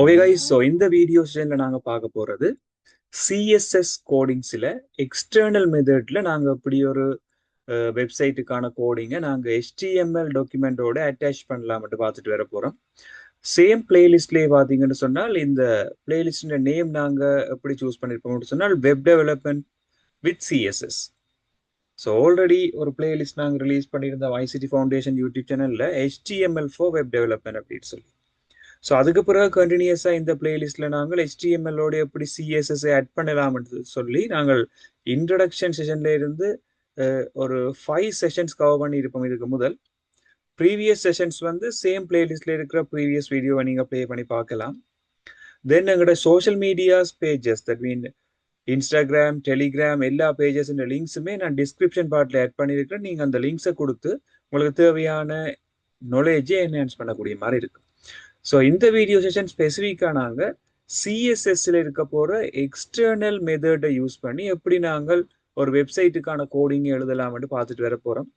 Okay guys, so இந்த video செஷனில் நாங்கள் பார்க்க போகிறது சிஎஸ்எஸ் கோடிங்ஸில் எக்ஸ்டர்னல் மெத்தட்ல நாங்கள் இப்படி ஒரு வெப்சைட்டுக்கான கோடிங்கை நாங்கள் HTML டாக்குமெண்டோட அட்டாச் பண்ணலாம்னு பார்த்துட்டு வர போகிறோம். சேம் பிளேலிஸ்ட்லேயே பார்த்தீங்கன்னு சொன்னால் இந்த பிளேலிஸ்ட நேம் நாங்கள் எப்படி சூஸ் பண்ணியிருப்போம்னு சொன்னால் web development with CSS. So already ஒரு பிளேலிஸ்ட் நாங்கள் ரிலீஸ் பண்ணியிருந்தோம் ஐசிடி ஃபவுண்டேஷன் யூடியூப் சேனலில் HTML ஃபார் வெப் டெவலப்மெண்ட் அப்படின்னு சொல்லி. ஸோ அதுக்கு பிறகு கண்டினியூஸாக இந்த பிளேலிஸ்ட்ல நாங்கள் HTML-ஓட எப்படி சிஎஸ்எஸ் ஆட் பண்ணலாம்னு சொல்லி நாங்கள் இன்ட்ரடக்ஷன் செஷன்ல இருந்து ஒரு 5 செஷன்ஸ் கவர் பண்ணியிருப்போம். இதுக்கு முதல் ப்ரீவியஸ் செஷன்ஸ் வந்து சேம் பிளேலிஸ்ட்ல இருக்கிற ப்ரீவியஸ் வீடியோவை நீங்கள் ப்ளே பண்ணி பார்க்கலாம். தென் எங்களோட social medias pages, that mean Instagram, Telegram எல்லா பேஜஸ் லிங்க்ஸுமே நான் டிஸ்கிரிப்ஷன் பார்ட்டில் ஆட் பண்ணியிருக்கிறேன். நீங்கள் அந்த லிங்க்ஸை கொடுத்து உங்களுக்கு தேவையான நாலேஜை என்ஹான்ஸ் பண்ணக்கூடிய மாதிரி இருக்கு. ஸோ இந்த வீடியோ செஷன் ஸ்பெசிஃபிக்காக நாங்கள் சிஎஸ்எஸ்ல இருக்க போகிற எக்ஸ்டர்னல் மெத்தடை யூஸ் பண்ணி எப்படி நாங்கள் ஒரு வெப்சைட்டுக்கான கோடிங் எழுதலாம்னு பார்த்துட்டு வர போகிறோம்.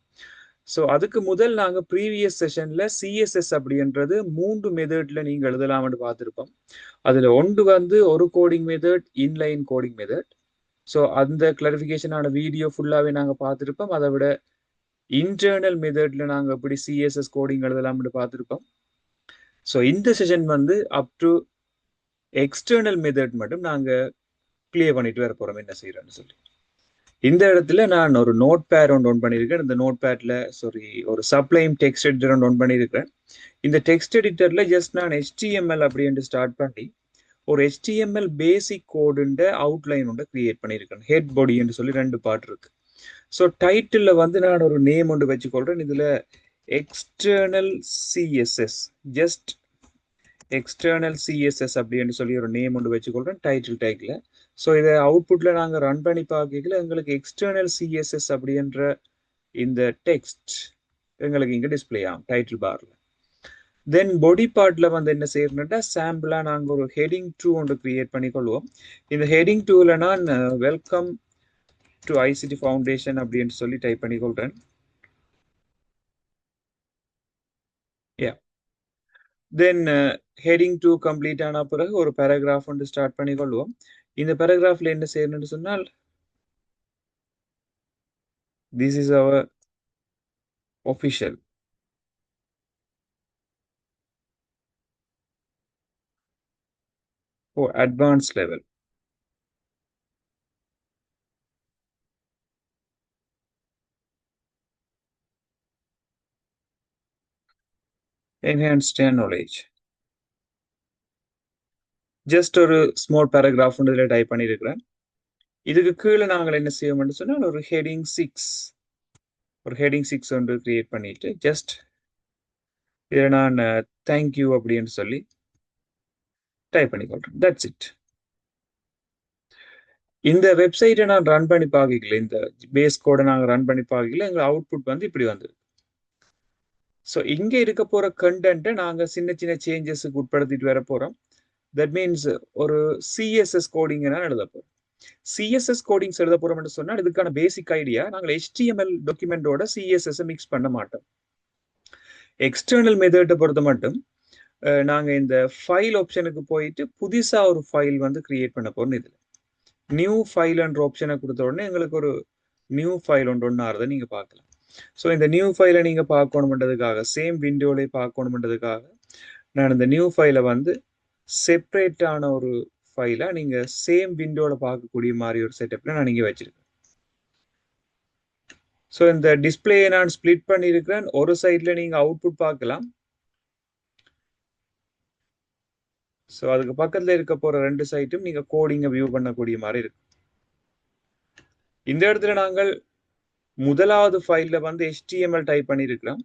ஸோ அதுக்கு முதல் நாங்கள் ப்ரீவியஸ் செஷனில் சிஎஸ்எஸ் அப்படின்றது 3 மெத்தட்ல நீங்கள் எழுதலாம்னு பார்த்துருப்போம். அதில் ஒன்று வந்து ஒரு coding method, inline coding method. So அந்த கிளாரிஃபிகேஷனான வீடியோ ஃபுல்லாகவே நாங்கள் பார்த்துருப்போம். அதை விட இன்டர்னல் மெத்தட்ல நாங்கள் எப்படி சிஎஸ்எஸ் கோடிங் எழுதலாம்னு பார்த்துருப்போம். ஸோ இந்த செஷன் வந்து அப் டு எக்ஸ்டர்னல் மெத்தட் மட்டும் நாங்கள் கிளியர் பண்ணிட்டு வர போகிறோம் என்ன செய்யறோம்னு சொல்லி. இந்த இடத்துல நான் ஒரு நோட் பேட் ஒன்று பண்ணியிருக்கேன். இந்த நோட் பேட்ல ஒரு சப்ளைம் டெக்ஸ்ட் எடிட்டர் ஒன்று பண்ணியிருக்கேன். இந்த டெக்ஸ்ட் எடிட்டர்ல ஜஸ்ட் நான் HTML அப்படின்னு ஸ்டார்ட் பண்ணி ஒரு HTML பேசிக் கோடுண்ட அவுட்லைன் ஒன்று கிரியேட் பண்ணியிருக்கேன். ஹெட் பாடி என்று சொல்லி 2 பார்ட் இருக்கு. ஸோ டைட்டில் வந்து நான் ஒரு நேம் ஒன்று வச்சுக்கொள்றேன். இதுல external CSS, just external CSS அப்படின்னு சொல்லி ஒரு நேம் ஒன்று வச்சுக்கொள்றேன் டைட்டில் டேக்ல. ஸோ இதை அவுட்புட்ல நாங்கள் ரன் பண்ணி பார்க்கல எங்களுக்கு எக்ஸ்டர்னல் சிஎஸ்எஸ் அப்படின்ற இந்த டெக்ஸ்ட் எங்களுக்கு இங்கே டிஸ்பிளே ஆகும் டைட்டில் பார்ல. தென் பாடி பார்ட்ல வந்து என்ன செய்யணும்னா சாம்பிளா நாங்கள் ஒரு ஹெடிங் 2 ஒன்று கிரியேட் பண்ணிக்கொள்வோம். இந்த ஹெடிங் 2ல நான் வெல்கம் டு ஐசிடி ஃபவுண்டேஷன் அப்படின்னு சொல்லி டைப் பண்ணிக்கொள்றேன். தென் ஹெடிங் 2 கம்ப்ளீட் ஆன பிறகு ஒரு பேராகிராஃப் வந்து ஸ்டார்ட் பண்ணிக்கொள்வோம். இந்த பேராகிராஃப்ல என்ன செய்யணும்னு சொன்னால் this is our official for advanced level. Enhanced knowledge. Just ஒரு ஸ்மால் பேராகிராஃப் வந்து இதில் டைப் பண்ணியிருக்கிறேன். இதுக்கு கீழே நாங்கள் என்ன செய்வோம்னு சொன்னால் ஒரு ஹெடிங் 6 ஒன்று கிரியேட் பண்ணிட்டு ஜஸ்ட் இதில் நான் தேங்க்யூ அப்படின்னு சொல்லி டைப் பண்ணிக்கொள்றேன். That's it. இந்த வெப்சைட்டை நான் ரன் பண்ணி பார்க்கல, இந்த பேஸ் கோடை நாங்கள் ரன் பண்ணி பார்க்கல, எங்கள் அவுட்புட் வந்து இப்படி வந்தது. ஸோ இங்கே இருக்க போகிற கண்டென்ட்டை நாங்கள் சின்ன சின்ன சேஞ்சஸுக்கு உட்படுத்திட்டு வர போகிறோம். தட் மீன்ஸ் ஒரு சிஎஸ்எஸ் கோடிங் நான் எழுத போகிறோம். சிஎஸ்எஸ் கோடிங்ஸ் எழுத போகிறோம்னு சொன்னால் இதுக்கான பேசிக் ஐடியா நாங்கள் HTML டாக்குமெண்டோட சிஎஸ்எஸ் மிக்ஸ் பண்ண மாட்டோம். எக்ஸ்டர்னல் மெத்தட்டை பொறுத்த மட்டும் நாங்கள் இந்த ஃபைல் ஆப்ஷனுக்கு போயிட்டு புதுசாக ஒரு ஃபைல் வந்து கிரியேட் பண்ண போகிறோம். இதில் நியூ ஃபைல்ன்ற ஆப்ஷனை கொடுத்த உடனே எங்களுக்கு ஒரு நியூ ஃபைல் ஒன்று ஆறுதை நீங்கள் பார்க்கலாம். ஸோ இந்த நியூ ஃபைலை நீங்கள் பார்க்கணுன்றதுக்காக, சேம் விண்டோவிலே பார்க்கணுன்றதுக்காக நான் இந்த நியூ ஃபைலை வந்து செப்பரேட்டான ஒரு ஃபைலை நீங்கள் சேம் விண்டோவில் பார்க்கக்கூடிய மாதிரி ஒரு செட்டப்பில் நான் இங்கே வச்சிருக்கேன். ஸோ இந்த டிஸ்பிளேயை நான் ஸ்பிளிட் பண்ணியிருக்கிறேன். ஒரு சைடில் நீங்கள் அவுட்புட் பார்க்கலாம். ஸோ அதுக்கு பக்கத்தில் இருக்க போகிற 2 சைட்டும் நீங்கள் கோடிங்கை வியூ பண்ணக்கூடிய மாதிரி இருக்கு. இந்த இடத்துல நாங்கள் முதலாவது ஃபைலில் வந்து HTML டைப் பண்ணியிருக்கிறோம்.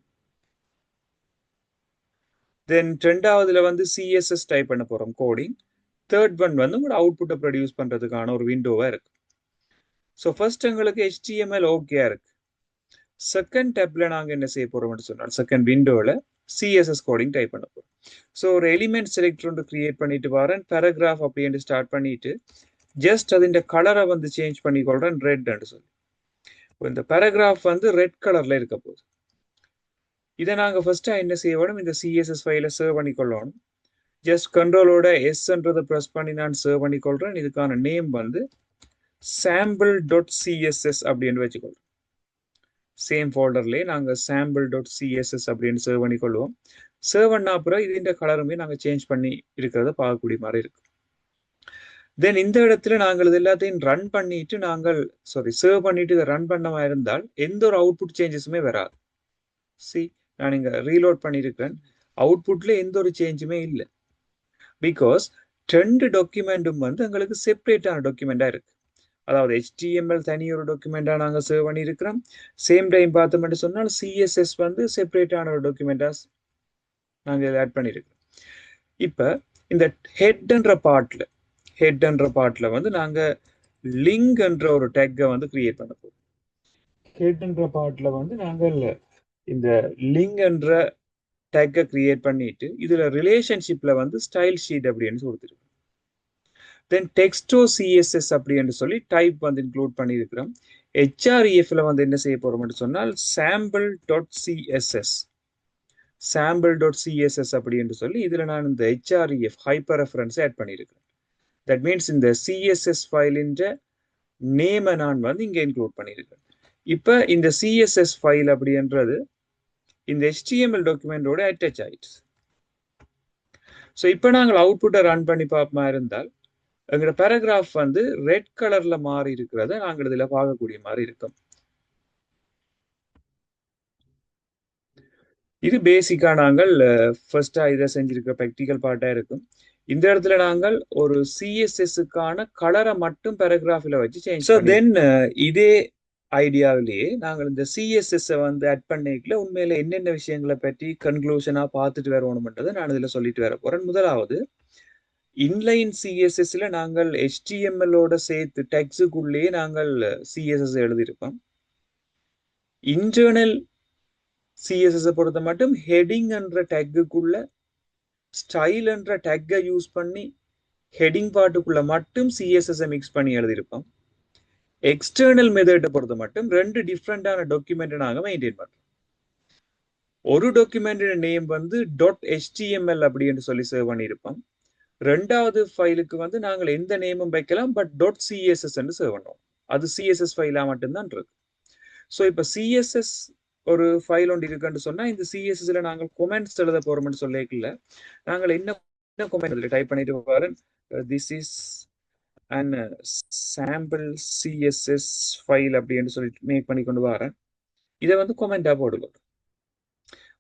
தென் 2வதுல வந்து CSS டைப் பண்ண போகிறோம் கோடிங். 3rd ஒன் வந்து உங்களோட அவுட்புட்டை ப்ரொடியூஸ் பண்ணுறதுக்கான ஒரு விண்டோவாக இருக்கு. ஸோ ஃபர்ஸ்ட் எங்களுக்கு HTML ஓகேயா இருக்கு. செகண்ட் டேப்ல நாங்கள் என்ன செய்ய போகிறோம்னு சொன்னால் செகண்ட் விண்டோவில் CSS கோடிங் டைப் பண்ண போகிறோம். ஸோ ஒரு எலிமெண்ட் செலக்டர் ஒன்று கிரியேட் பண்ணிட்டு வரேன். பேராகிராஃப் அப்படின்னு ஸ்டார்ட் பண்ணிட்டு ஜஸ்ட் அதின் கலரை வந்து சேஞ்ச் பண்ணிக்கொள்றேன் ரெட்னு சொல்லி. இந்த பேராகிராஃப் வந்து ரெட் கலர்ல இருக்க போகுது. இதை நாங்கள் ஃபர்ஸ்ட்டாக என்ன செய்ய வேணும், இந்த சிஎஸ்எஸ் ஃபைலை சேவ் பண்ணிக்கொள்ளணும். ஜஸ்ட் கண்ட்ரோலோட எஸ்ன்றதை ப்ரெஸ் பண்ணி நான் சேவ் பண்ணிக்கொள்றேன். இதுக்கான நேம் வந்து sample.css அப்படின்னு வச்சுக்கொள்றோம். சேம் ஃபோல்டர்லேயே நாங்கள் sample.css அப்படின்னு சேவ் பண்ணிக்கொள்வோம். சேவ் பண்ண அப்புறம் இதுன்ற கலருமே நாங்கள் சேஞ்ச் பண்ணி இருக்கிறத பார்க்கக்கூடிய மாதிரி இருக்கு. தென் இந்த இடத்துல நாங்கள் இது எல்லாத்தையும் ரன் பண்ணிட்டு சேவ் பண்ணிட்டு இதை ரன் பண்ணமா இருந்தால் எந்த ஒரு அவுட்புட் சேஞ்சஸுமே வராது. நான் இங்க ரீலோட் பண்ணியிருக்கேன். அவுட்புட்ல எந்த ஒரு சேஞ்சுமே இல்லை. பிகாஸ் 2 டாக்குமெண்ட்டும் வந்து எங்களுக்கு செப்பரேட்டான டாக்குமெண்டா இருக்கு. அதாவது HTML தனி ஒரு டாக்குமெண்டா நாங்க சேவ் பண்ணியிருக்கிறோம். சேம் டைம் பார்த்தோம்னு சொன்னால் CSS வந்து செப்பரேட்டான ஒரு டாக்குமெண்டா நாங்க இதை ஆட் பண்ணியிருக்கிறோம். இப்ப இந்த ஹெட்ன்ற பார்ட்ல வந்து நாங்க லிங்க் என்ற ஒரு டேக்கை வந்து கிரியேட் பண்ண போறோம். ஹெட்ன்ற பார்ட்ல வந்து நாங்கள் இந்த லிங்க் என்ற டேக்கை கிரியேட் பண்ணிட்டு இதுல ரிலேஷன்ஷிப்ல வந்து ஸ்டைல் ஷீட் அப்படின்னு கொடுத்துருக்கோம். தென் டெக்ஸ்டோ CSS அப்படின்னு சொல்லி டைப் வந்து இன்க்ளூட் பண்ணியிருக்கிறோம். HREFல வந்து என்ன செய்ய போறோம்னு சொன்னால் sample.css அப்படின்னு சொல்லி இதுல நான் இந்த HREF ஹைப்பர் ரெஃபரன்ஸ் ஆட் பண்ணியிருக்கிறேன். தட் மீன்ஸ் இந்த CSS ஃபைலின் நேமை நான் வந்து இங்க இன்க்ளூட் பண்ணியிருக்கேன். இப்ப இந்த CSS ஃபைல் அப்படின்றது இந்த HTML டாக்குமெண்டோட அட்டாச் ஆயிடுச்சு. ஸோ இப்போ நாங்கள் அவுட்புட்டை ரன் பண்ணி பார்ப்போமா இருந்தால் எங்களோட பேராகிராஃப் வந்து ரெட் கலர்ல மாறி இருக்கிறத நாங்கள் இதுல பார்க்கக்கூடிய மாதிரி இருக்கும். இது பேசிக்கா நாங்கள் ஃபர்ஸ்டா இதை செஞ்சிருக்க ப்ராக்டிக்கல் பார்ட்டா இருக்கும். இந்த இடத்துல நாங்கள் ஒரு CSS-க்கான கலரை மட்டும் பேராகிராஃபில் வச்சு சேஞ்ச் பண்ணி தென் இதே ஐடியாவிலேயே நாங்கள் இந்த CSS-ஐ வந்து ஆட் பண்ணிக்கல உண்மையில என்னென்ன விஷயங்களை பற்றி கன்க்ளூஷனா பார்த்துட்டு வரணும்ன்றதை நான் இதுல சொல்லிட்டு வர போறேன். முதலாவது இன்லைன் CSS-ல நாங்கள் HTML-ஓட சேர்த்து டெக்ஸுக்குள்ளேயே நாங்கள் CSS எழுதியிருப்போம். இன்டர்னல் CSS-ஐ பொறுத்த மட்டும் ஹெடிங் என்ற டேக்குக்குள்ள ஸ்டைல் என்ற டேக்கை யூஸ் பண்ணி ஹெடிங் பார்ட்டுக்குள்ள மட்டும் CSS-ஐ மிக்ஸ் பண்ணி எழுதியிருப்போம். எக்ஸ்டர்னல் மெத்தடை பொறுத்த மட்டும் 2 டிஃப்ரெண்டான டாக்குமெண்ட்டை நாங்கள் மெயின்டைன் பண்றோம். ஒரு டாக்குமெண்டோட நேம் வந்து .html அப்படின்னு சொல்லி சேவ் பண்ணியிருப்போம். ரெண்டாவது ஃபைலுக்கு வந்து நாங்கள் எந்த நேமும் வைக்கலாம், பட் .css சேவ் பண்ணோம். அது CSS ஃபைலா மட்டும்தான் இருக்கு. ஸோ இப்போ CSS ஒரு ஃபைல் ஒன்று இருக்குன்னு சொன்னா இந்த CSS-ல நாங்கள் கொமெண்ட்ஸ் எழுத போறோம்னு சொல்லிக்கல, நாங்கள் என்ன கொமெண்ட் டைப் பண்ணிட்டு வரேன். This is and sample CSS file அப்படின்னு சொல்லிட்டு மேக் பண்ணி கொண்டு வரேன். இதை வந்து கொமெண்டா போடுவோம்.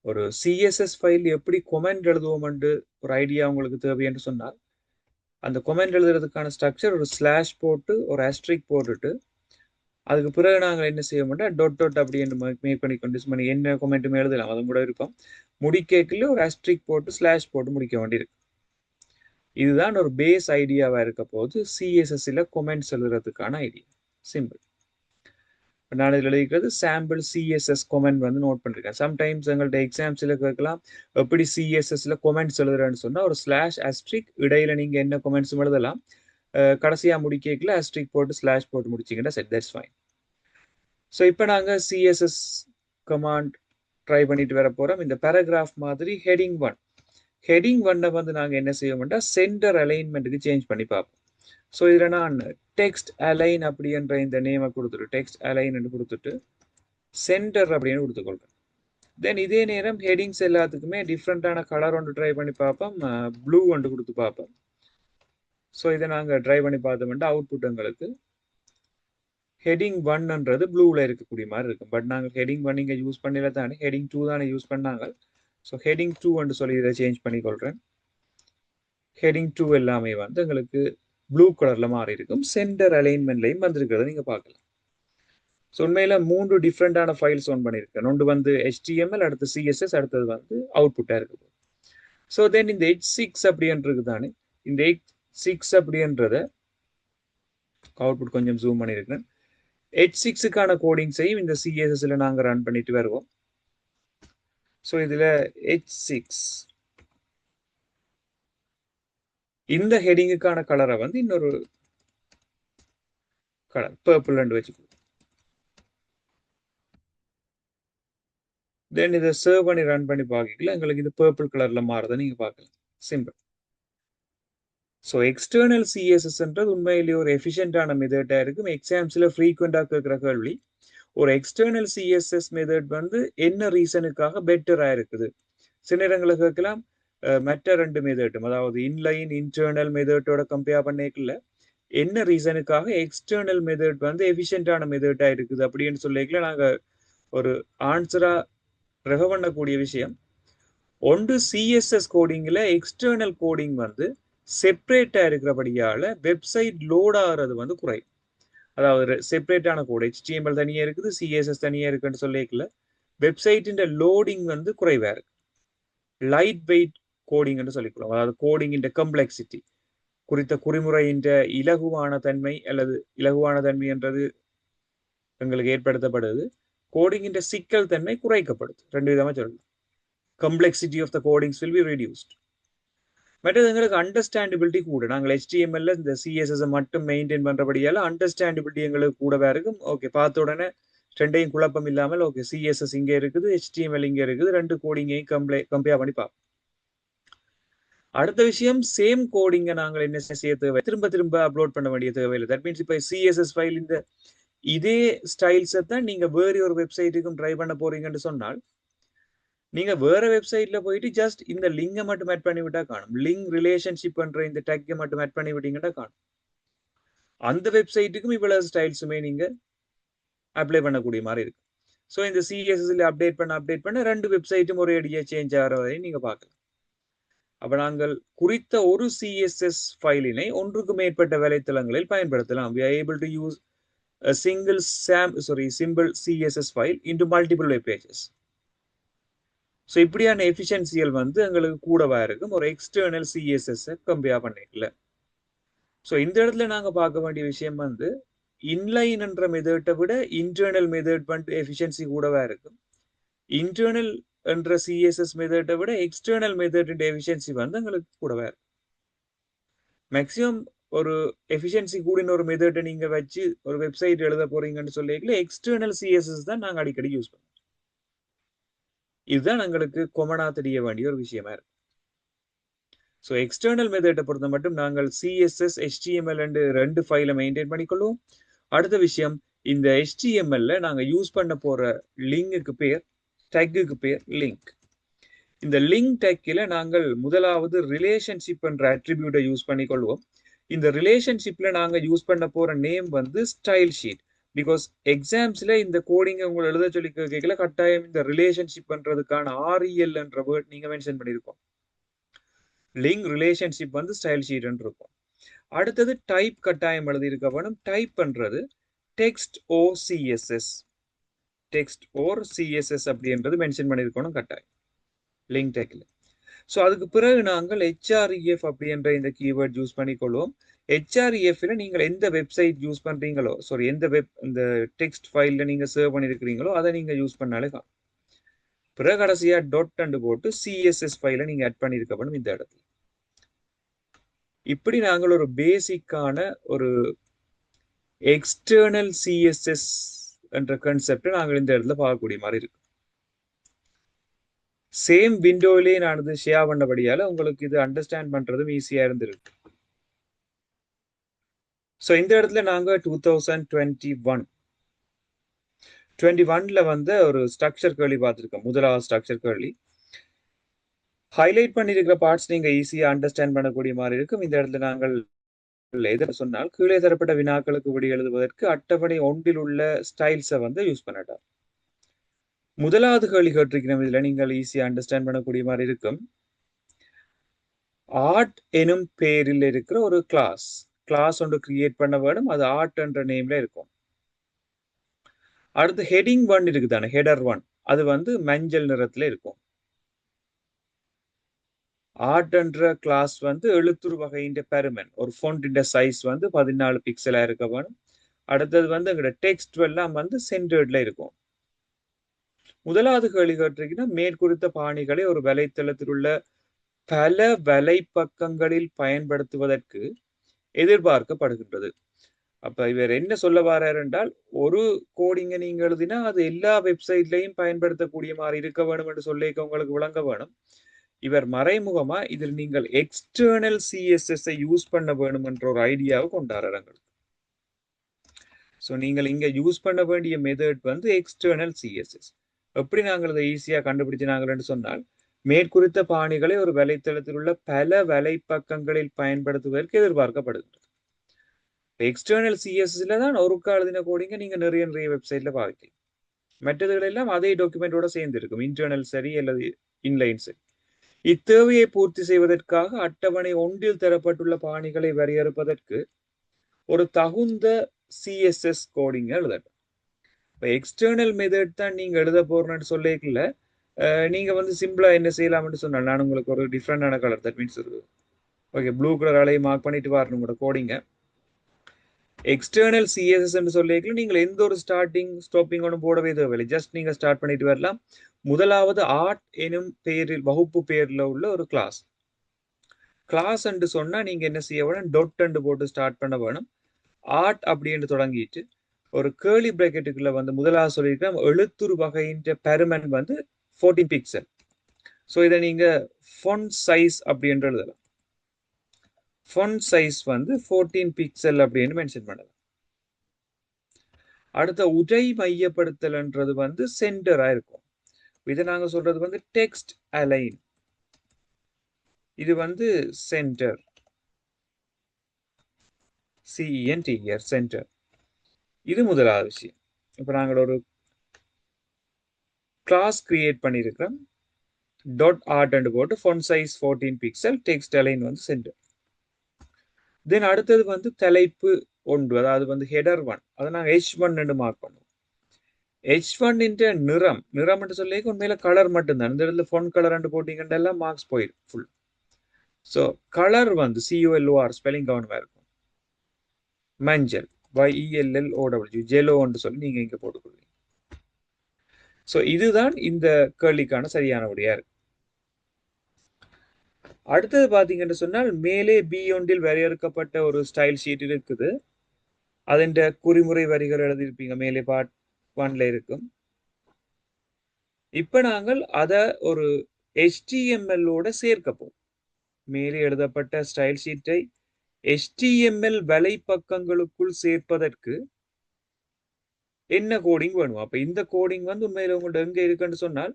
ஒரு CSS ஃபைல் எப்படி கொமெண்ட் எழுதுவோம்னு ஒரு ஐடியா உங்களுக்கு தேவை என்று சொன்னால் அந்த கொமெண்ட் எழுதுறதுக்கான ஸ்ட்ரக்சர் ஒரு ஸ்லாஷ் போட்டு ஒரு ஆஸ்ட்ரிக் போட்டுட்டு அதுக்கு பிறகு நாங்கள் என்ன செய்ய மாட்டோம் டாட் அப்படின்னு மேக் பண்ணி பண்ணி என்ன கொமெண்ட்டுமே எழுதலாம், அதுவும் கூட இருக்கும். முடிக்கல ஒரு ஆஸ்ட்ரிக் போட்டு ஸ்லாஷ் போட்டு முடிக்க வேண்டியிருக்கு. இதுதான் ஒரு பேஸ் ஐடியாவா இருக்க போது CSS-ல கொமெண்ட்ஸ் எழுதுறதுக்கான ஐடியா. சிம்பிள். நான் இதில் எழுதிக்கிறது சாம்பிள் CSS கொமெண்ட் வந்து நோட் பண்ணிருக்கேன். சம்டைம்ஸ் எங்கள்கிட்ட எக்ஸாம்ஸ்ல கேட்கலாம் எப்படி CSS-ல கொமெண்ட்ஸ் எழுதுறேன்னு சொன்னா ஒரு ஸ்லாஷ் ஆஸ்ட்ரிக் இடையில நீங்க என்ன கொமெண்ட்ஸும் எழுதலாம். கடைசியா முடிக்கல ஆஸ்ட்ரிக் போட்டு ஸ்லாஷ் போட்டு முடிச்சிங்கன்னா செட் தட்ஸ் ஃபைன். ஸோ இப்போ நாங்கள் CSS கமாண்ட் ட்ரை பண்ணிட்டு வர போறோம். இந்த பேராகிராஃப் மாதிரி ஹெடிங் 1 வந்து நாங்கள் என்ன செய்வோம்னா சென்டர் அலைன்மெண்ட்டுக்கு சேஞ்ச் பண்ணி பார்ப்போம். ஸோ இதில் நான் டெக்ஸ்ட் அலைன் அப்படின்ற இந்த நேமை கொடுத்துட்டு டெக்ஸ்ட் அலைன் கொடுத்துட்டு சென்டர் அப்படின்னு கொடுத்துக்கொள்றேன். தென் இதே நேரம் ஹெடிங்ஸ் எல்லாத்துக்குமே டிஃப்ரெண்டான கலர் ஒன்று ட்ரை பண்ணி பார்ப்போம். ப்ளூ ஒன்று கொடுத்து பார்ப்போம். ஸோ இதை நாங்கள் ட்ரை பண்ணி பார்த்தோம்னா அவுட்புட் எங்களுக்கு ஹெடிங் 1ன்றது ப்ளூவில் இருக்கக்கூடிய மாதிரி இருக்கும். பட் நாங்கள் ஹெடிங் 1 இங்கே யூஸ் பண்ணல தானே, ஹெடிங் 2 தானே யூஸ் பண்ணாங்க. ஸோ ஹெடிங் 2 சொல்லி இதை சேஞ்ச் பண்ணிக்கொள்கிறேன். ஹெடிங் 2 எல்லாமே வந்து எங்களுக்கு ப்ளூ கலர்ல மாறி இருக்கும். சென்டர் அலைன்மெண்ட்லையும் வந்திருக்கிறத நீங்க பார்க்கலாம். ஸோ உண்மையில 3 டிஃப்ரெண்டான ஃபைல்ஸ் ஓன் பண்ணியிருக்கேன். ஒன்று வந்து HTML, அடுத்து CSS, அடுத்தது வந்து அவுட்புட்டா இருக்குது. ஸோ தென் இந்த H6 அப்படின்றது தானே, இந்த H6 அப்படின்றத அவுட்புட் கொஞ்சம் ஜூம் பண்ணியிருக்கேன். H6க்கான கோடிங்ஸையும் இந்த CSS-ல நாங்கள் ரன் பண்ணிட்டு வருவோம். ஸோ இதுல H6 இந்த ஹெடிங்குக்கான கலரை வந்து இன்னொரு கலர் பர்பிள் வச்சுக்கோ. தென் இதை சர்வ் பண்ணி ரன் பண்ணி பார்க்கல எங்களுக்கு இது பர்பிள் கலர்ல மாறுதை நீங்க பார்க்கலாம். சிம்பிள். ஸோ எக்ஸ்டர்னல் சிஎஸ்எஸ்ன்றது உண்மையிலேயே ஒரு எஃபிஷியன்டான மெத்தடாக இருக்கும். எக்ஸாம்ஸில் ஃப்ரீக்வெண்ட்டாக கேட்குற கேள்வி, ஒரு எக்ஸ்டர்னல் சிஎஸ்எஸ் மெத்தட் வந்து என்ன ரீசனுக்காக பெட்டராக இருக்குது. சில நேரங்களை கேட்கலாம் மற்ற ரெண்டு மெத்தட்டும், அதாவது இன்லைன் இன்டர்னல் மெத்தட்டோட கம்பேர் பண்ணிக்கல என்ன ரீசனுக்காக எக்ஸ்டர்னல் மெத்தட் வந்து எஃபிஷியன்டான மெத்தடாக இருக்குது அப்படின்னு சொல்லிக்கல நாங்கள் ஒரு ஆன்சரா ரெஃபர் பண்ணக்கூடிய விஷயம். ஒன்று சிஎஸ்எஸ் கோடிங்கில் எக்ஸ்டர்னல் கோடிங் வந்து செப்பரேட்டாக இருக்கிறபடியால் வெப்சைட் லோட் ஆகிறது வந்து குறையும். அதாவது செப்பரேட்டான கோடு HTML தனியாக இருக்குது, சிஎஸ்எஸ் தனியாக இருக்குன்னு சொல்லிக்கல வெப்சைட்டின் லோடிங் வந்து குறைவாக இருக்கு. லைட் வெயிட் கோடிங்னு சொல்லிக்கலாம். அதாவது கோடிங்கின் கம்ப்ளெக்சிட்டி குறித்த குறிமுறையின் இலகுவான தன்மை அல்லது இலகுவான தன்மை என்றது எங்களுக்கு ஏற்படுத்தப்படுது. கோடிங்கின் சிக்கல் தன்மை குறைக்கப்படுது. ரெண்டு விதமாக சொல்லலாம். Complexity of the codings will be reduced. மற்றது எங்களுக்கு அண்டர்ஸ்டாண்டபிலிட்டி கூட. நாங்கள் HTML இந்த சிஎஸ்எஸ் மட்டும் மெயின்டைன் பண்றபடியால அண்டர்ஸ்டாண்டபிலிட்டி எங்களுக்கு கூடவே இருக்கும். ஓகே, பார்த்த உடனே ரெண்டையும் குழப்பம் இல்லாமல் ஓகே சிஎஸ்எஸ் இங்கே இருக்குது, HTML இங்கே இருக்குது, ரெண்டு கோடிங்கையும் கம்பேர் பண்ணி பார்ப்போம். அடுத்த விஷயம், சேம் கோடிங்கை நாங்கள் என்ன செய்ய தேவை, திரும்ப திரும்ப அப்லோட் பண்ண வேண்டிய தேவையில்லை. தட் மீன்ஸ் இப்போ சிஎஸ்எஸ் ஃபைல் இந்த இதே ஸ்டைல்ஸை தான் நீங்க வேறு ஒரு வெப்சைட்டுக்கும் ட்ரை பண்ண போறீங்கன்னு சொன்னால் நீங்க வேற வெப்சைட்ல போயிட்டு ஜஸ்ட் இந்த லிங்கை மட்டும் ஆட் பண்ணி விட்டா காணும். லிங்க் ரிலேஷன்ஷிப் பண்ற இந்த டேக்கை மட்டும் ஆட் பண்ணி விட்டீங்கன்னா காணும். அந்த வெப்சைட்டுக்கும் இவ்வளவு ஸ்டைல்ஸுமே நீங்க அப்ளை பண்ணக்கூடிய மாதிரி இருக்கு. ஸோ இந்த சிஎஸ்எஸ்ல அப்டேட் பண்ண ரெண்டு வெப்சைட்டும் ஒரே அடியாக சேஞ்ச் ஆகிற வரையும் நீங்க பார்க்கலாம். அப்ப நாங்கள் குறித்த ஒரு சிஎஸ்எஸ் ஃபைலினை ஒன்றுக்கு மேற்பட்ட வலைத்தளங்களில் பயன்படுத்தலாம். We are able to use a simple CSS file into multiple web pages. So இப்படியான எஃபிஷியன்சியல் வந்து எங்களுக்கு கூடவா இருக்கும் ஒரு எக்ஸ்டர்னல் சிஎஸ்எஸ் கம்பேர் பண்ணிக்கல. ஸோ இந்த இடத்துல நாங்கள் பார்க்க வேண்டிய விஷயம் வந்து இன்லைன் என்ற மெத்தட்டை விட இன்டர்னல் மெத்தட் வந்து எஃபிஷியன்சி கூடவா இருக்கும். இன்டர்னல் என்ற சிஎஸ்எஸ் மெத்தட்டை விட எக்ஸ்டர்னல் மெத்தட் எஃபிஷியன்சி வந்து எங்களுக்கு கூடவா இருக்கும். மேக்சிமம் ஒரு எஃபிஷியன்சி கூடின ஒரு மெத்தட்டை நீங்க வச்சு ஒரு வெப்சைட் எழுத போறீங்கன்னு சொல்லிக்கல எக்ஸ்டர்னல் சிஎஸ்எஸ் தான் நாங்கள் அடிக்கடி யூஸ் பண்ணுவோம். இதுதான் எங்களுக்கு கொமனா தெரிய வேண்டிய ஒரு விஷயமா இருக்கு. ஸோ எக்ஸ்டர்னல் மெத்தட்டை பொறுத்த மட்டும் நாங்கள் சிஎஸ்எஸ் HTML ரெண்டு ஃபைலை மெயின்டைன் பண்ணிக்கொள்வோம். அடுத்த விஷயம், இந்த HTML நாங்கள் யூஸ் பண்ண போற லிங்குக்கு பேர், டேக்குக்கு பேர் லிங்க். இந்த லிங்க் டேக்கில் நாங்கள் முதலாவது ரிலேஷன்ஷிப் என்ற அட்ரிபியூட்டை யூஸ் பண்ணிக்கொள்வோம். இந்த ரிலேஷன்ஷிப்ல நாங்கள் யூஸ் பண்ண போற நேம் வந்து ஸ்டைல் ஷீட். பிகாஸ் எக்ஸாம்ஸ்ல இந்த கோடிங்கை உங்களை எழுத சொல்லி கேட்கல கட்டாயம் இந்த ரிலேஷன்ஷிப் பண்றதுக்கான REL என்ற வேர்ட் நீங்க மென்ஷன் பண்ணியிருக்கோம். லிங்க் ரிலேஷன்ஷிப் வந்து ஸ்டைல் ஷீட் இருக்கும். அடுத்தது டைப் கட்டாயம் எழுதி இருக்க வேணும். டைப் பண்றது டெக்ஸ்ட் ஓர் சிஎஸ்எஸ், டெக்ஸ்ட் ஓர் சிஎஸ்எஸ் அப்படின்றது மென்ஷன் பண்ணியிருக்கணும் கட்டாயம் லிங்க் டேக்ல. ஸோ அதுக்கு பிறகு நாங்கள் HREF அப்படின்ற இந்த கீவேர்ட் யூஸ் பண்ணிக்கொள்வோம். HREFல நீங்கள் எந்த வெப்சைட் யூஸ் பண்றீங்களோ, எந்த இந்த டெக்ஸ்ட் ஃபைல்ல நீங்க சேவ் பண்ணிருக்கிறீங்களோ அதை நீங்க யூஸ் பண்ணாலே தான். பிறகு கடைசியா டாட் போட்டு CSS ஃபைலை நீங்க ஆட் பண்ணிருக்க வேணும் இந்த இடத்துல. இப்படி நாங்கள் ஒரு பேசிக்கான ஒரு எக்ஸ்டர்னல் CSS என்ற கான்செப்டை நாங்கள் இந்த இடத்துல பார்க்கக்கூடிய மாதிரி இருக்கு. சேம் விண்டோவிலே நான் இது ஷேர் பண்ணபடியால உங்களுக்கு இது அண்டர்ஸ்டாண்ட் பண்றதும் ஈஸியா இருந்திருக்கு. ஸோ இந்த இடத்துல நாங்கள் 2021ல வந்து ஒரு ஸ்ட்ரக்சர் கேள்வி பார்த்துருக்கோம். முதலாவது ஸ்ட்ரக்சர் கேள்வி ஹைலைட் பண்ணியிருக்கிற பார்ட்ஸ் நீங்க ஈஸியா அண்டர்ஸ்டாண்ட் பண்ணக்கூடிய மாதிரி இருக்கும். இந்த இடத்துல நாங்கள் எதை சொன்னால் கீழே தரப்பட்ட வினாக்களுக்கு விடை எழுதுவதற்கு அட்டவணை ஒன்றில் உள்ள ஸ்டைல்ஸை வந்து யூஸ் பண்ணட்டார். முதலாவது கேள்வி கேட்டிருக்கிறோம். இதுல நீங்கள் ஈஸியா அண்டர்ஸ்டாண்ட் பண்ணக்கூடிய மாதிரி இருக்கும். ஆர்ட் எனும் பேரில் இருக்கிற ஒரு கிளாஸ் ஒன்று கிரியேட் பண்ண வேணும். அது ஆர்ட் என்ற நேம்ல இருக்கும். அடுத்து ஹெடிங் 1 இருக்குதானே, ஹெடர் 1, அது வந்து மஞ்சள் நிறத்துல இருக்கும். ஆர்ட் என்ற கிளாஸ் வந்து எழுத்துரு வகையின் பெருமன், ஒரு ஃபொண்ட் சைஸ் வந்து 14 பிக்சலா இருக்க வேணும். அடுத்தது வந்து எங்களோட டெக்ஸ்ட் எல்லாம் வந்து சென்டர்ட்ல இருக்கும். முதலாவது கேள்வி கேட்டிருக்கீங்கன்னா மேற்குறித்த பாணிகளை ஒரு வலைத்தளத்தில் உள்ள பல வலைப்பக்கங்களில் பயன்படுத்துவதற்கு எதிர்பார்க்கப்படுகின்றது. அப்ப இவர் என்ன சொல்ல வர்றார் என்றால், ஒரு கோடிங்கை நீங்க எழுதினா அது எல்லா வெப்சைட்லையும் பயன்படுத்தக்கூடிய மாதிரி இருக்க வேணும் என்று சொல்லி உங்களுக்கு விளங்க வேணும். இவர் மறைமுகமா இதில் நீங்கள் எக்ஸ்டர்னல் சிஎஸ்எஸ் யூஸ் பண்ண வேணும் என்ற ஒரு ஐடியாவை கொண்டாடுறாங்க. ஸோ நீங்கள் இங்க யூஸ் பண்ண வேண்டிய மெத்தட் வந்து எக்ஸ்டர்னல் சிஎஸ்எஸ். எப்படி நாங்கள் அதை ஈஸியா கண்டுபிடிச்சினாங்கன்னு சொன்னால், மேற்குறித்த பாணிகளை ஒரு வலைத்தளத்தில் உள்ள பல வலைப்பக்கங்களில் பயன்படுத்துவதற்கு எதிர்பார்க்கப்படுகிறது. எக்ஸ்டர்னல் சிஎஸ்எஸ்ல தான் ஒரு எழுதின கோடிங்க நீங்க நிறைய வெப்சைட்ல பார்க்கலாம். மற்றதுகள் எல்லாம் அதே டாக்குமெண்டோட சேர்ந்து இருக்கும், இன்டர்னல் சரி அல்லது இன்லைன் சரி. இத்தேவையை பூர்த்தி செய்வதற்காக அட்டவணை ஒன்றில் தரப்பட்டுள்ள பாணிகளை வரையறுப்பதற்கு ஒரு தகுந்த சிஎஸ்எஸ் கோடிங் எழுதட்டும். இப்போ எக்ஸ்டர்னல் மெத்தட் தான் நீங்க எழுத போறேன்னு சொல்லிக்கல, நீங்க வந்து சிம்பிளா என்ன செய்யலாம்னு சொன்னால், நான் உங்களுக்கு ஒரு டிஃப்ரெண்டான colour, that means okay blue colour அலையை மார்க் பண்ணிட்டு வரணும் உங்களோட கோடிங்க. எக்ஸ்டர்னல் சிஎஸ்எஸ் சொல்லிக்கல நீங்கள் எந்த ஒரு ஸ்டார்டிங் ஸ்டாப்பிங் ஒன்றும் போடவே தேவையில்லை, ஜஸ்ட் நீங்க ஸ்டார்ட் பண்ணிட்டு வரலாம். முதலாவது ஆர்ட் எனும் பெயரில் வகுப்பு பெயர்ல உள்ள ஒரு கிளாஸ் என்று சொன்னா நீங்க என்ன செய்ய வேணும், டொட் என்று போட்டு ஸ்டார்ட் பண்ண வேணும். ஆர்ட் அப்படின்னு தொடங்கிட்டு ஒரு கேர்லி பிராக்கெட்டுக்குள்ள வந்து முதலாவது சொல்லியிருக்கேன், எழுத்துரு வகையின் பெருமன் வந்து 14 பிக்சல். ஸோ இதை நீங்க ஃபொண்ட் சைஸ் அப்படின்னு எழுதலாம். ஃபொண்ட் சைஸ் வந்து 14 பிக்சல் அப்படின்னு மென்ஷன் பண்ணலாம். அடுத்த உரை மையப்படுத்தல்ன்றது வந்து சென்டரா இருக்கும். இதை நாங்க சொல்றது வந்து டெக்ஸ்ட் அலைன், இது வந்து சென்டர், சிஎன்டிஆர் சென்டர். இது முதலாவது விஷயம். இப்போ நாங்கள் ஒரு கிளாஸ் கிரியேட் பண்ணியிருக்கிறோம், டாட் ஆர்ட் அண்ட் போட்டு font size 14 pixel, text align வந்து சென்டர். தென் அடுத்தது வந்து தலைப்பு 1, அதாவது வந்து ஹெடர் 1, அதை நாங்கள் H1 என்று மார்க் பண்ணுவோம். H1 நிறம் என்று சொல்லி உண்மையில கலர் மட்டும்தான். இந்த இடத்துல ஃபொண்ட் கலர் என்று போட்டீங்கன்னா மார்க்ஸ் போயிடும் ஃபுல். ஸோ கலர் வந்து COLOR ஸ்பெல்லிங் கவனமா இருக்கும். மஞ்சள் YELLOW ஜெலோ என்று சொல்லி நீங்க இங்க போட்டுக்கொள்வீங்க. ஸோ இதுதான் இந்த கேள்விக்கான சரியான விடையா இருக்கு. அடுத்தது பாத்தீங்கன்னு சொன்னால், மேலே B1 வரையறுக்கப்பட்ட ஒரு ஸ்டைல் ஷீட் இருக்குது. அதன் குறிமுறை வரிகள் எழுதியிருப்பீங்க, மேலே பார்ட் 1ல இருக்கும். இப்ப நாங்கள் அதை ஒரு HTML ஓட சேர்க்க போம். மேலே எழுதப்பட்ட ஸ்டைல் ஷீட்டை HTML வலைப்பக்கங்களுக்குள் சேர்ப்பதற்கு என்ன கோடிங் வேணும்? அப்ப இந்த கோடிங் வந்து உண்மையில உங்கள்ட்ட எங்க இருக்குன்னு சொன்னால்,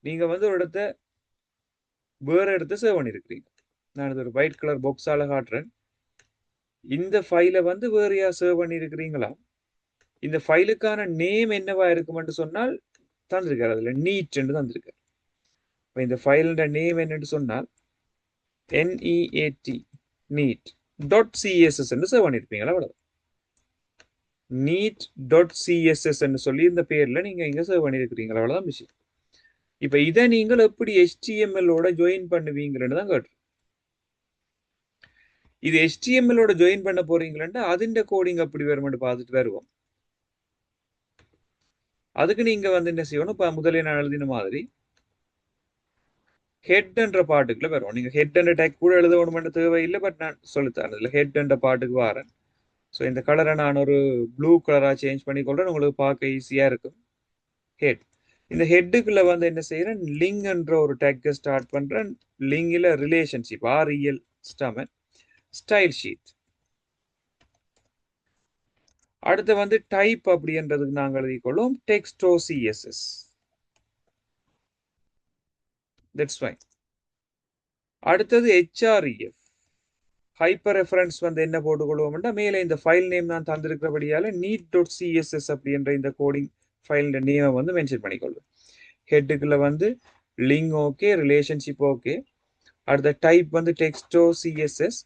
நீங்க வந்து ஒரு இடத்த வேற இடத்த சேவ் பண்ணிருக்கிறீங்க. நான் இது ஒரு ஒயிட் கலர் பாக்ஸால காட்டுறேன். இந்த ஃபைலை வந்து வேறையா சேவ் பண்ணிருக்கிறீங்களா? இந்த ஃபைலுக்கான நேம் என்னவா இருக்கும்னு சொன்னால் தந்திருக்காரு, அதுல நீட் என்று தந்திருக்காரு. இந்த ஃபைலோட நேம் என்னன்னு சொன்னால் NEAT neat.css என்று சேவ் பண்ணிருப்பீங்களா? அவ்வளவு neat.css என்று சொல்லி இந்த பேர்ல நீங்க இங்க சேவ் பண்ணிருக்கிறீங்களா? அவ்வளவுதான் விஷயம். இப்ப இதை நீங்கள் எப்படி HTML ஓட ஜாயின் பண்ணுவீங்கன்னு தான் கேட்டு. இது HTML ஓட ஜாயின் பண்ண போறீங்களா, அதிண்ட கோடிங் அப்படி வரும்னு பார்த்துட்டு வருவோம். அதுக்கு நீங்க வந்து என்ன செய்யணும், இப்ப முதலே நான் எழுதின மாதிரி ஹெட் என்ற பாட்டுக்குள்ள வரும். நீங்க ஹெட் என்ற டேக் கூட எழுதணும்னு தேவையில்லை, பட் நான் சொல்லித்தரேன். இதுல ஹெட் என்ற பாட்டுக்கு வரேன். ஸோ இந்த கலரை நான் ஒரு ப்ளூ கலரா சேஞ்ச் பண்ணி கொள்றேன், உங்களுக்கு பார்க்க ஈஸியா இருக்கும். ஹெட், இந்த ஹெட்டுக்குள்ள வந்து என்ன செய்யறேன், லிங்க் என்ற ஒரு டேக்கை ஸ்டார்ட் பண்றேன். லிங்க்ல ரிலேஷன்ஷிப் REL ஸ்டைல் ஷீட். அடுத்து வந்து டைப் அப்படின்றதுக்கு நாங்கள் எழுதிக்கொள்ளும் டெக்ஸ்டோ CSS. That's fine. அடுத்தது HREF ஹைப்பர் ரெஃபரன்ஸ் வந்து என்ன போட்டுக்கொள்வோம்னா, மேலே இந்த ஃபைல் நேம் நான் தந்திருக்கிறபடியால neat.css அப்படின்ற இந்த கோடிங் ஃபைல் நேமை வந்து மென்ஷன் பண்ணிக்கொள்வேன். ஹெட்டுக்குள்ள வந்து லிங்க் ஓகே, ரிலேஷன்ஷிப் ஓகே. அடுத்த டைப் வந்து டெக்ஸ்டோ CSS,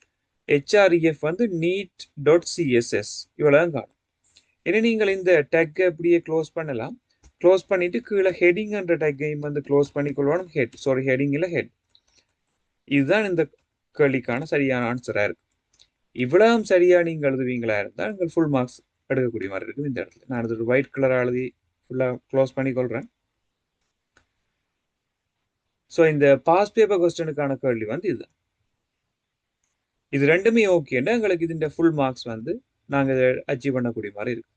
HREF வந்து neat.css. இவ்வளவுதான் காணும். இனி நீங்கள் இந்த டேக்கை அப்படியே க்ளோஸ் பண்ணலாம். க்ளோஸ் பண்ணிட்டு கீழே ஹெடிங் என்ற டேக்கையும் வந்து க்ளோஸ் பண்ணிக்கொள்ளணும். ஹெடிங் இல்ல ஹெட். இதுதான் இந்த கேள்விக்கான சரியான ஆன்சரா இருக்கு. இவ்வளவு சரியா நீங்க எழுதுவீங்களா இருந்தால் நீங்கள் ஃபுல் மார்க்ஸ் எடுக்கக்கூடிய மாதிரி இருக்கும். இந்த இடத்துல நான் ஒரு ஒயிட் கலர் எழுதி ஃபுல்லா க்ளோஸ் பண்ணிக்கொள்றேன். ஸோ இந்த பாஸ் பேப்பர் கொஸ்டனுக்கான கேள்வி வந்து இதுதான். இது ரெண்டுமே ஓகேன்னா எங்களுக்கு இதுன்ற ஃபுல் மார்க்ஸ் வந்து நாங்கள் அச்சீவ் பண்ணக்கூடிய மாதிரி இருக்கு.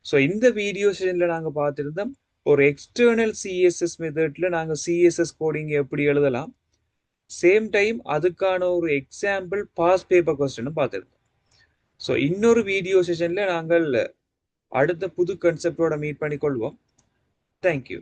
ஸோ இந்த வீடியோ செஷன்ல நாங்கள் பார்த்துருந்தோம் ஒரு எக்ஸ்டர்னல் சிஎஸ்எஸ் மெத்தட்ல நாங்கள் சிஎஸ்எஸ் கோடிங் எப்படி எழுதலாம், சேம் டைம் அதுக்கான ஒரு எக்ஸாம்பிள் பாஸ் பேப்பர் கொஸ்டினும் பார்த்துருக்கோம். ஸோ இன்னொரு வீடியோ செஷன்ல நாங்கள் அடுத்த புது கன்செப்டோட மீட் பண்ணிக்கொள்வோம். தேங்க்யூ.